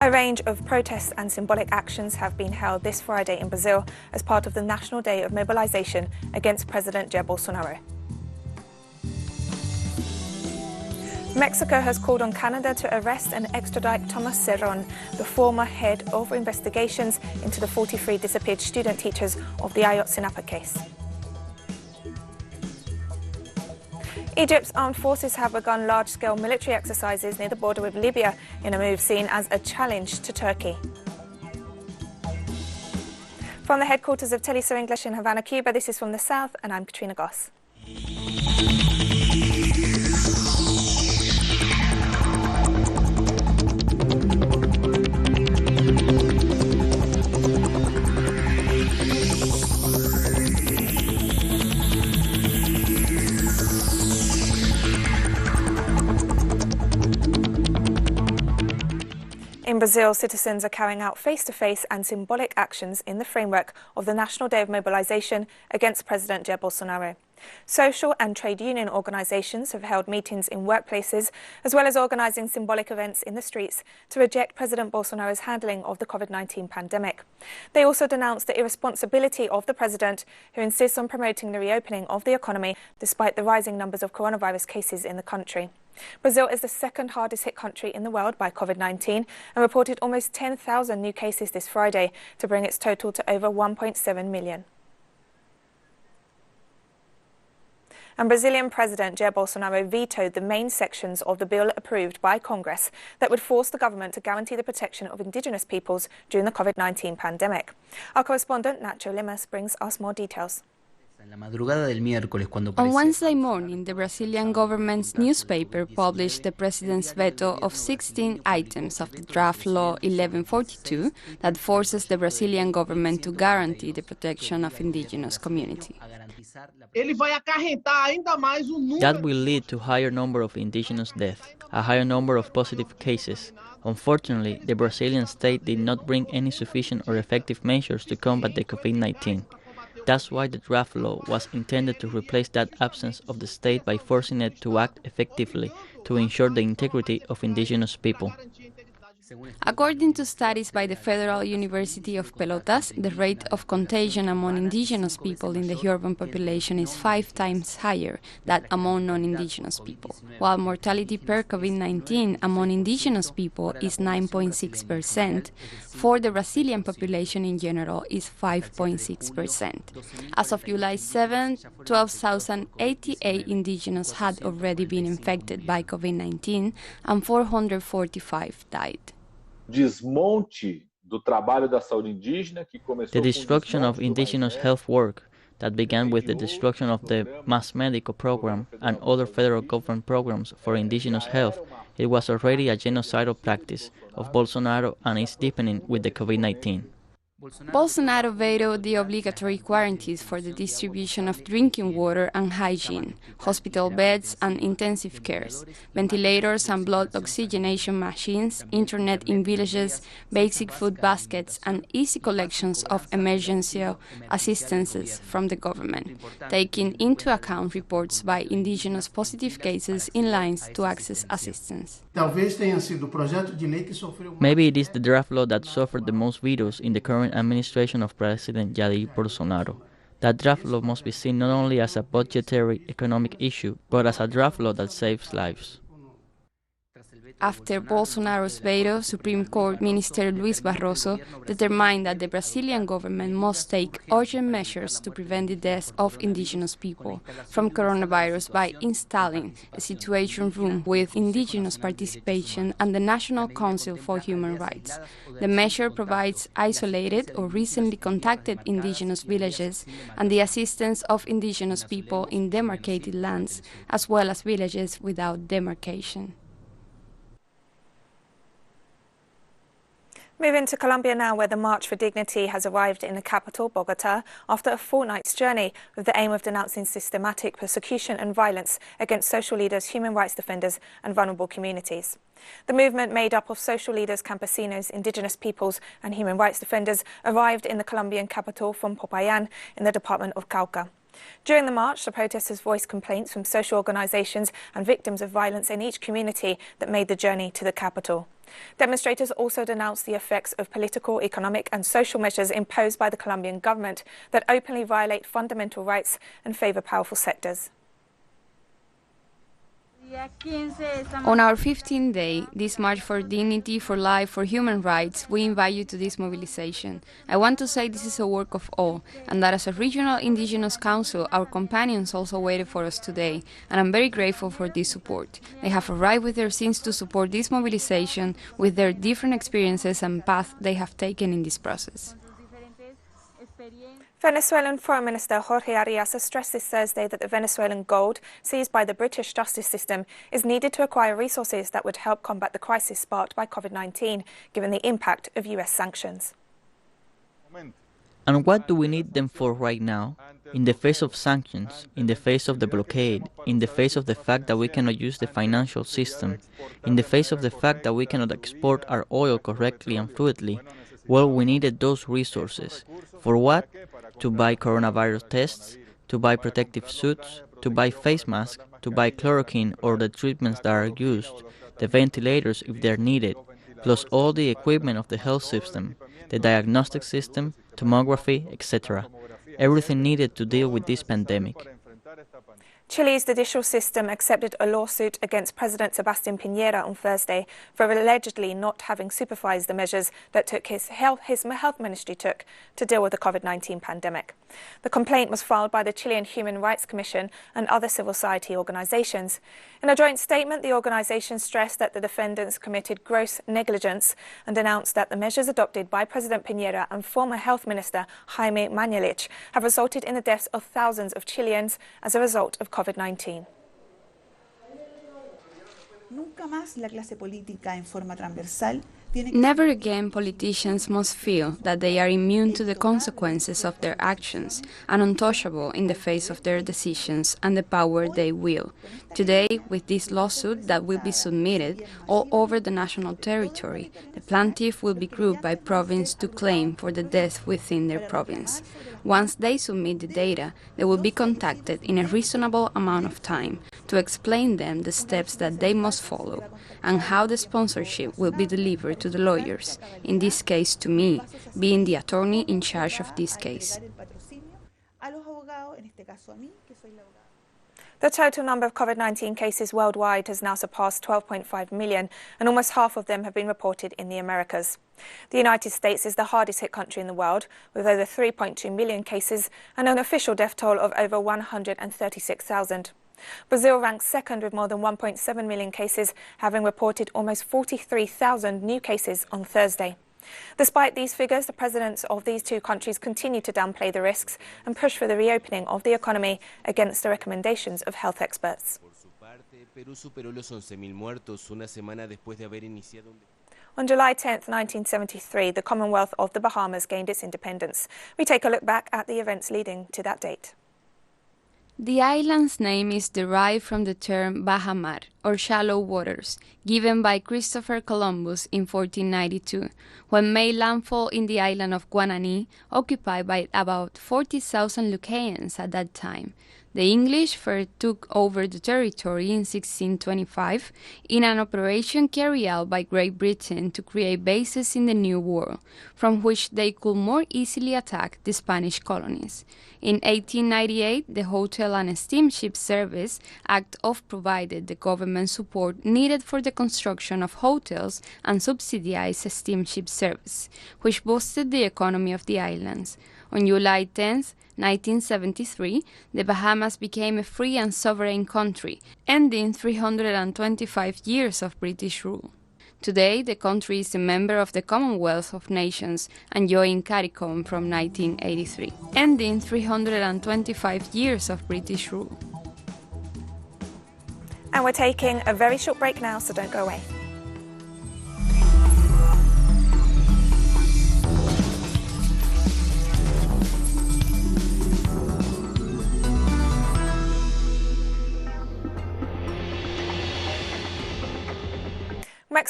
A range of protests and symbolic actions have been held this Friday in Brazil as part of the National Day of Mobilization against President Jair Bolsonaro. Mexico has called on Canada to arrest and extradite Thomas Cerrón, the former head of investigations into the 43 disappeared student teachers of the Ayotzinapa case. Egypt's armed forces have begun large-scale military exercises near the border with Libya in a move seen as a challenge to Turkey. From the headquarters of Telesur English in Havana, Cuba, this is From the South, and I'm Katrina Goss. In Brazil, citizens are carrying out face-to-face and symbolic actions in the framework of the National Day of Mobilization against President Jair Bolsonaro. Social and trade union organizations have held meetings in workplaces, as well as organizing symbolic events in the streets to reject President Bolsonaro's handling of the COVID-19 pandemic. They also denounced the irresponsibility of the president, who insists on promoting the reopening of the economy despite the rising numbers of coronavirus cases in the country. Brazil is the second hardest hit country in the world by COVID-19 and reported almost 10,000 new cases this Friday to bring its total to over 1.7 million. And Brazilian President Jair Bolsonaro vetoed the main sections of the bill approved by Congress that would force the government to guarantee the protection of indigenous peoples during the COVID-19 pandemic. Our correspondent Nacho Limas brings us more details. On Wednesday morning, the Brazilian government's newspaper published the president's veto of 16 items of the draft law 1142 that forces the Brazilian government to guarantee the protection of indigenous community. That will lead to a higher number of indigenous deaths, a higher number of positive cases. Unfortunately, the Brazilian state did not bring any sufficient or effective measures to combat the COVID-19. That's why the draft law was intended to replace that absence of the state by forcing it to act effectively to ensure the integrity of indigenous people. According to studies by the Federal University of Pelotas, the rate of contagion among indigenous people in the urban population is 5 times higher than among non-indigenous people, while mortality per COVID-19 among indigenous people is 9.6%. For the Brazilian population in general is 5.6%. As of July 7, 12,088 indigenous had already been infected by COVID-19 and 445 died. The destruction of indigenous health work that began with the destruction of the Mass Medical program and other federal government programs for indigenous health, it was already a genocidal practice of Bolsonaro and is deepening with the COVID-19. Bolsonaro vetoed the obligatory quarantines for the distribution of drinking water and hygiene, hospital beds and intensive cares, ventilators and blood oxygenation machines, internet in villages, basic food baskets, and easy collections of emergency assistances from the government, taking into account reports by indigenous positive cases in lines to access assistance. Maybe it is the draft law that suffered the most vetoes in the current administration of President Jair Bolsonaro. That draft law must be seen not only as a budgetary economic issue, but as a draft law that saves lives. After Bolsonaro's veto, Supreme Court Minister Luis Barroso determined that the Brazilian government must take urgent measures to prevent the deaths of indigenous people from coronavirus by installing a situation room with indigenous participation and the National Council for Human Rights. The measure provides isolated or recently contacted indigenous villages and the assistance of indigenous people in demarcated lands, as well as villages without demarcation. Moving to Colombia now, where the March for Dignity has arrived in the capital, Bogotá, after a fortnight's journey with the aim of denouncing systematic persecution and violence against social leaders, human rights defenders and vulnerable communities. The movement, made up of social leaders, campesinos, indigenous peoples and human rights defenders, arrived in the Colombian capital from Popayán in the department of Cauca. During the march, the protesters voiced complaints from social organisations and victims of violence in each community that made the journey to the capital. Demonstrators also denounced the effects of political, economic and social measures imposed by the Colombian government that openly violate fundamental rights and favour powerful sectors. On our 15th day, this March for Dignity, for Life, for Human Rights, we invite you to this mobilization. I want to say this is a work of all, and that as a regional indigenous council, our companions also waited for us today, and I'm very grateful for this support. They have arrived with their sins to support this mobilization, with their different experiences and paths they have taken in this process. Venezuelan Foreign Minister Jorge Arias has stressed this Thursday that the Venezuelan gold seized by the British justice system is needed to acquire resources that would help combat the crisis sparked by COVID-19, given the impact of US sanctions. And what do we need them for right now? In the face of sanctions, in the face of the blockade, in the face of the fact that we cannot use the financial system, in the face of the fact that we cannot export our oil correctly and fluidly, well, we needed those resources. For what? To buy coronavirus tests, to buy protective suits, to buy face masks, to buy chloroquine or the treatments that are used, the ventilators if they're needed, plus all the equipment of the health system, the diagnostic system, tomography, etc. Everything needed to deal with this pandemic. Chile's judicial system accepted a lawsuit against President Sebastián Piñera on Thursday for allegedly not having supervised the measures that his health ministry took to deal with the COVID-19 pandemic. The complaint was filed by the Chilean Human Rights Commission and other civil society organizations. In a joint statement, the organizations stressed that the defendants committed gross negligence and announced that the measures adopted by President Piñera and former Health Minister Jaime Mañalich have resulted in the deaths of thousands of Chileans as a result of COVID-19. Never again politicians must feel that they are immune to the consequences of their actions and untouchable in the face of their decisions and the power they wield. Today, with this lawsuit that will be submitted all over the national territory, the plaintiff will be grouped by province to claim for the death within their province. Once they submit the data, they will be contacted in a reasonable amount of time to explain them the steps that they must follow and how the sponsorship will be delivered to the lawyers, in this case to me, being the attorney in charge of this case. The total number of COVID-19 cases worldwide has now surpassed 12.5 million, and almost half of them have been reported in the Americas. The United States is the hardest hit country in the world, with over 3.2 million cases and an official death toll of over 136,000. Brazil ranks second with more than 1.7 million cases, having reported almost 43,000 new cases on Thursday. Despite these figures, the presidents of these two countries continue to downplay the risks and push for the reopening of the economy against the recommendations of health experts. On July 10, 1973, the Commonwealth of the Bahamas gained its independence. We take a look back at the events leading to that date. The island's name is derived from the term Baja Mar, or shallow waters, given by Christopher Columbus in 1492, when made landfall in the island of Guanani, occupied by about 40,000 Lucayans at that time. The English first took over the territory in 1625 in an operation carried out by Great Britain to create bases in the New World, from which they could more easily attack the Spanish colonies. In 1898, the Hotel and Steamship Service Act of provided the government support needed for the construction of hotels and subsidized steamship service, which boosted the economy of the islands. On July 10, 1973, the Bahamas became a free and sovereign country, ending 325 years of British rule. Today, the country is a member of the Commonwealth of Nations and joined CARICOM from 1983, ending 325 years of British rule. And we're taking a very short break now, so don't go away.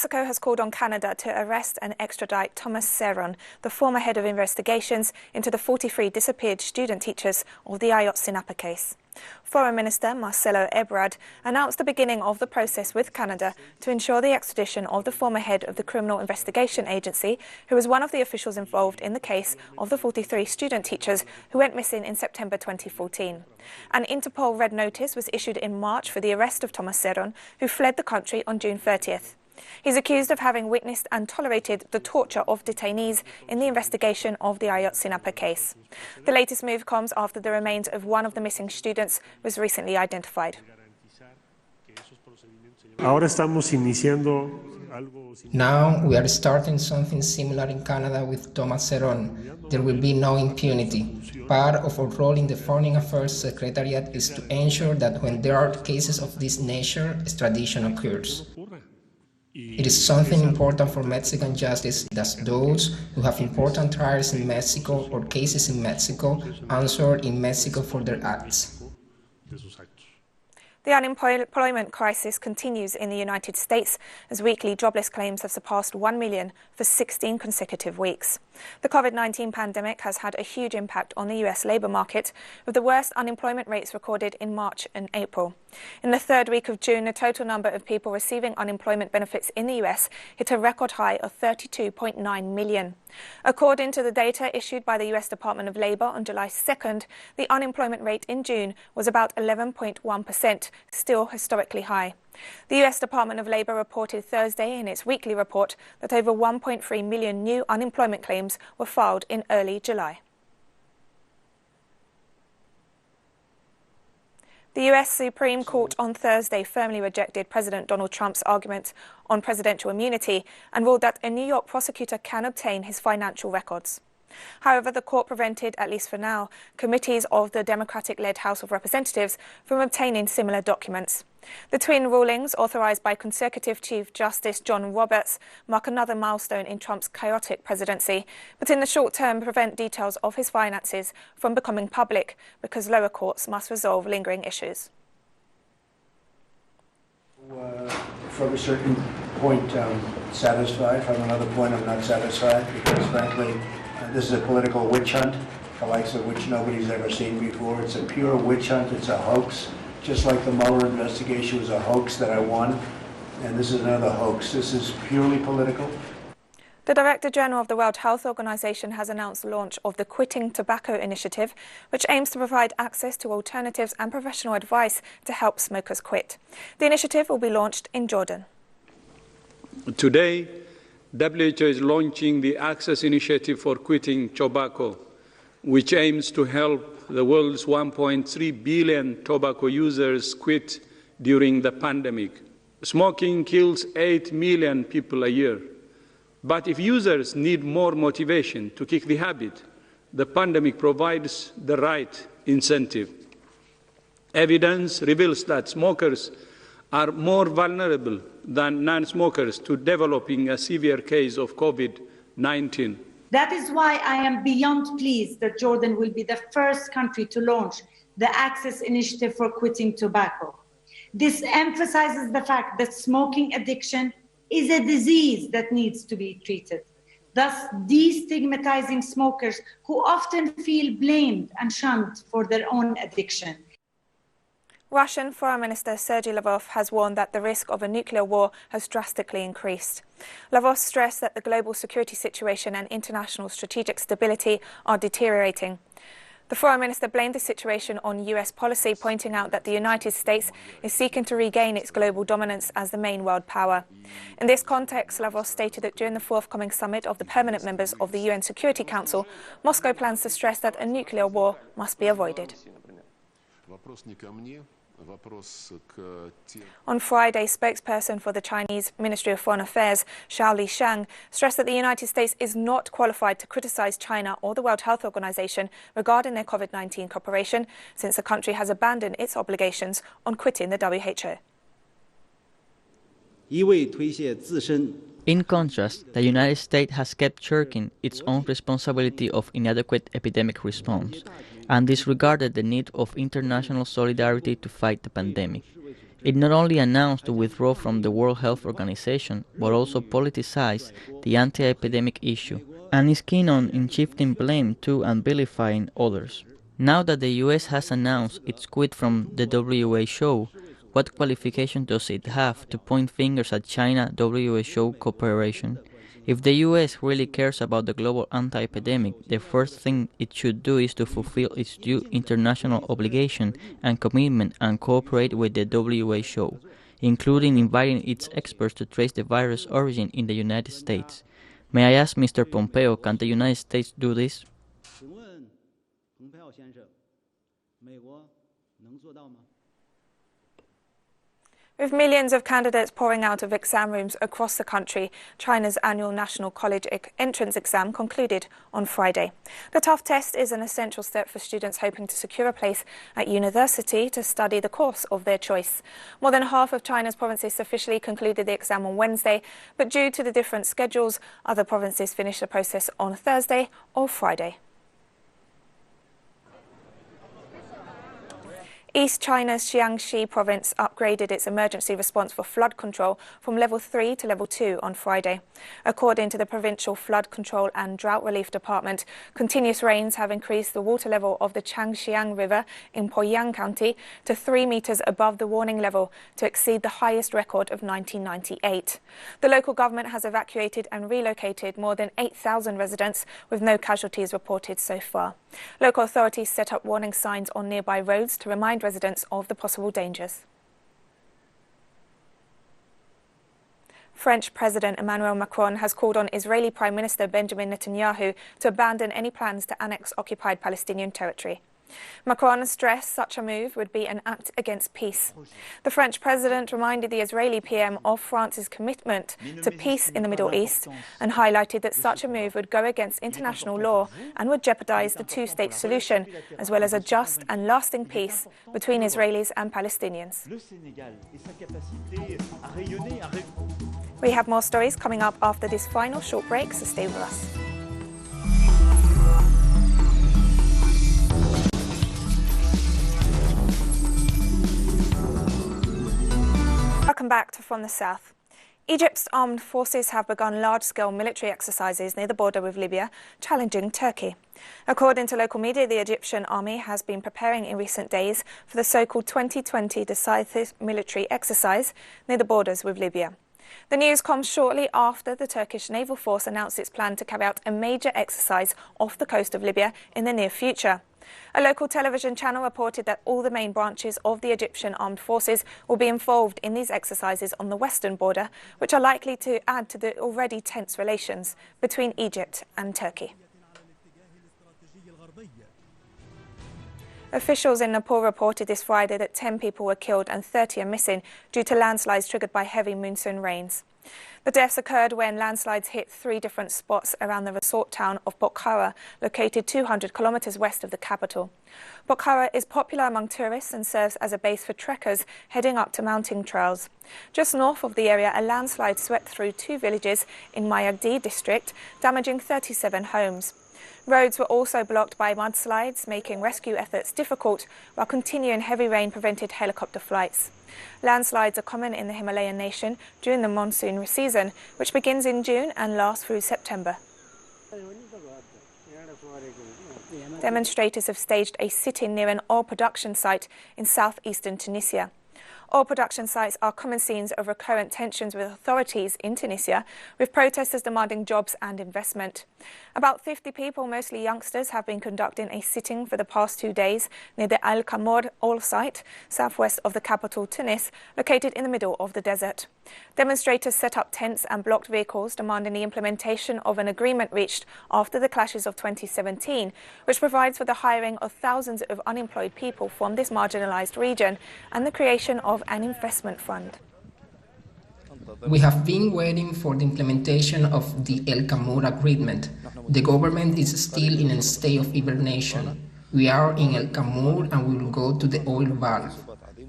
Mexico has called on Canada to arrest and extradite Thomas Serron, the former head of investigations into the 43 disappeared student teachers of the Ayotzinapa case. Foreign Minister Marcelo Ebrard announced the beginning of the process with Canada to ensure the extradition of the former head of the Criminal Investigation Agency, who was one of the officials involved in the case of the 43 student teachers who went missing in September 2014. An Interpol red notice was issued in March for the arrest of Thomas Serron, who fled the country on June 30th. He's accused of having witnessed and tolerated the torture of detainees in the investigation of the Ayotzinapa case. The latest move comes after the remains of one of the missing students was recently identified. Now we are starting something similar in Canada with Thomas Serron. There will be no impunity. Part of our role in the Foreign Affairs Secretariat is to ensure that when there are cases of this nature, extradition occurs. It is something important for Mexican justice that those who have important trials in Mexico or cases in Mexico answer in Mexico for their acts. The unemployment crisis continues in the United States as weekly jobless claims have surpassed 1 million for 16 consecutive weeks. The COVID-19 pandemic has had a huge impact on the US labour market, with the worst unemployment rates recorded in March and April. In the third week of June, the total number of people receiving unemployment benefits in the US hit a record high of 32.9 million. According to the data issued by the US Department of Labour on July 2nd, the unemployment rate in June was about 11.1%, still historically high. The US Department of Labour reported Thursday in its weekly report that over 1.3 million new unemployment claims were filed in early July. The US Supreme Court on Thursday firmly rejected President Donald Trump's argument on presidential immunity and ruled that a New York prosecutor can obtain his financial records. However, the court prevented, at least for now, committees of the Democratic-led House of Representatives from obtaining similar documents. The twin rulings, authorized by Conservative Chief Justice John Roberts, mark another milestone in Trump's chaotic presidency, but in the short term prevent details of his finances from becoming public because lower courts must resolve lingering issues. From a certain point, I'm satisfied. From another point, I'm not satisfied because, frankly, this is a political witch hunt, the likes of which nobody's ever seen before. It's a pure witch hunt. It's a hoax. Just like the Mueller investigation was a hoax that I won, and this is another hoax. This is purely political. The Director General of the World Health Organization has announced the launch of the Quitting Tobacco Initiative, which aims to provide access to alternatives and professional advice to help smokers quit. The initiative will be launched in Jordan. Today, WHO is launching the Access Initiative for Quitting Tobacco, which aims to help the world's 1.3 billion tobacco users quit during the pandemic. Smoking kills 8 million people a year. But if users need more motivation to kick the habit, the pandemic provides the right incentive. Evidence reveals that smokers are more vulnerable than non-smokers to developing a severe case of COVID-19. That is why I am beyond pleased that Jordan will be the first country to launch the Access Initiative for Quitting Tobacco. This emphasizes the fact that smoking addiction is a disease that needs to be treated, thus destigmatizing smokers who often feel blamed and shunned for their own addiction. Russian Foreign Minister Sergey Lavrov has warned that the risk of a nuclear war has drastically increased. Lavrov stressed that the global security situation and international strategic stability are deteriorating. The Foreign Minister blamed the situation on US policy, pointing out that the United States is seeking to regain its global dominance as the main world power. In this context, Lavrov stated that during the forthcoming summit of the permanent members of the UN Security Council, Moscow plans to stress that a nuclear war must be avoided. On Friday, spokesperson for the Chinese Ministry of Foreign Affairs, Zhao Lijiang, stressed that the United States is not qualified to criticize China or the World Health Organization regarding their COVID-19 cooperation, since the country has abandoned its obligations on quitting the WHO. In contrast, the United States has kept shirking its own responsibility of inadequate epidemic response and disregarded the need of international solidarity to fight the pandemic. It not only announced to withdraw from the World Health Organization, but also politicized the anti-epidemic issue, and is keen on shifting blame to and vilifying others. Now that the US has announced its quit from the WHO, what qualification does it have to point fingers at China-WHO cooperation? If the US really cares about the global anti-epidemic, the first thing it should do is to fulfill its due international obligation and commitment and cooperate with the WHO, including inviting its experts to trace the virus origin in the United States. May I ask Mr. Pompeo, can the United States do this? With millions of candidates pouring out of exam rooms across the country, China's annual National College entrance exam concluded on Friday. The tough test is an essential step for students hoping to secure a place at university to study the course of their choice. More than half of China's provinces officially concluded the exam on Wednesday, but due to the different schedules, other provinces finished the process on Thursday or Friday. East China's Shanxi Province upgraded its emergency response for flood control from level 3 to level 2 on Friday. According to the Provincial Flood Control and Drought Relief Department, continuous rains have increased the water level of the Changxiang River in Poyang County to 3 meters above the warning level, to exceed the highest record of 1998. The local government has evacuated and relocated more than 8,000 residents, with no casualties reported so far. Local authorities set up warning signs on nearby roads to remind residents of the possible dangers. French President Emmanuel Macron has called on Israeli Prime Minister Benjamin Netanyahu to abandon any plans to annex occupied Palestinian territory. Macron stressed such a move would be an act against peace. The French president reminded the Israeli PM of France's commitment to peace in the Middle East and highlighted that such a move would go against international law and would jeopardize the two-state solution, as well as a just and lasting peace between Israelis and Palestinians. We have more stories coming up after this final short break, so stay with us. Welcome back to From the South. Egypt's armed forces have begun large-scale military exercises near the border with Libya, challenging Turkey. According to local media, the Egyptian army has been preparing in recent days for the so-called 2020 decisive military exercise near the borders with Libya. The news comes shortly after the Turkish naval force announced its plan to carry out a major exercise off the coast of Libya in the near future. A local television channel reported that all the main branches of the Egyptian armed forces will be involved in these exercises on the western border, which are likely to add to the already tense relations between Egypt and Turkey. Officials in Nepal reported this Friday that 10 people were killed and 30 are missing due to landslides triggered by heavy monsoon rains. The deaths occurred when landslides hit 3 different spots around the resort town of Pokhara, located 200 kilometers west of the capital. Pokhara is popular among tourists and serves as a base for trekkers heading up to mountain trails. Just north of the area, a landslide swept through 2 villages in Mayagdi district, damaging 37 homes. Roads were also blocked by mudslides, making rescue efforts difficult, while continuing heavy rain prevented helicopter flights. Landslides are common in the Himalayan nation during the monsoon season, which begins in June and lasts through September. Demonstrators have staged a sit-in near an oil production site in southeastern Tunisia. Oil production sites are common scenes of recurrent tensions with authorities in Tunisia, with protesters demanding jobs and investment. About 50 people, mostly youngsters, have been conducting a sitting for the past 2 days near the Al Khamour oil site, southwest of the capital Tunis, located in the middle of the desert. Demonstrators set up tents and blocked vehicles, demanding the implementation of an agreement reached after the clashes of 2017, which provides for the hiring of thousands of unemployed people from this marginalized region and the creation of an investment fund. We have been waiting for the implementation of the El Khamour agreement. The government is still in a state of hibernation. We are in El Khamour and we will go to the oil valve.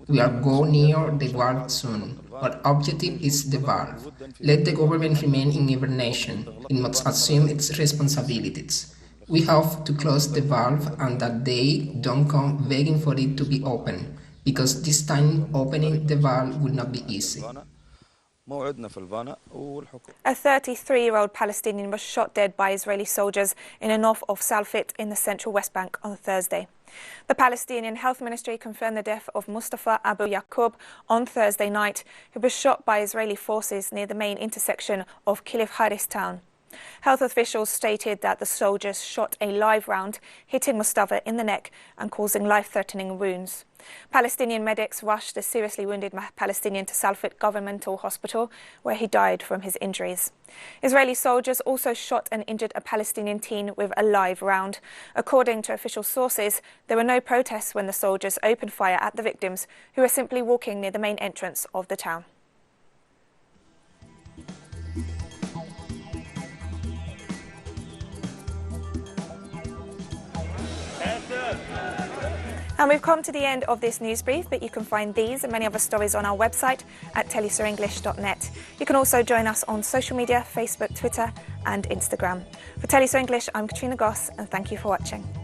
We are going near the valve soon. Our objective is the valve. Let the government remain in hibernation. It must assume its responsibilities. We have to close the valve and that they don't come begging for it to be open. because this time opening the valve will not be easy. A 33-year-old Palestinian was shot dead by Israeli soldiers in the north of Salfit in the central West Bank on Thursday. The Palestinian Health Ministry confirmed the death of Mustafa Abu Yaqub on Thursday night, who was shot by Israeli forces near the main intersection of Kilif Haris town. Health officials stated that the soldiers shot a live round, hitting Mustafa in the neck and causing life-threatening wounds. Palestinian medics rushed the seriously wounded Palestinian to Salfit Governmental Hospital, where he died from his injuries. Israeli soldiers also shot and injured a Palestinian teen with a live round. According to official sources, there were no protests when the soldiers opened fire at the victims, who were simply walking near the main entrance of the town. And we've come to the end of this news brief, but you can find these and many other stories on our website at telesurenglish.net. You can also join us on social media, Facebook, Twitter and Instagram. For Telesu English, I'm Katrina Goss, and thank you for watching.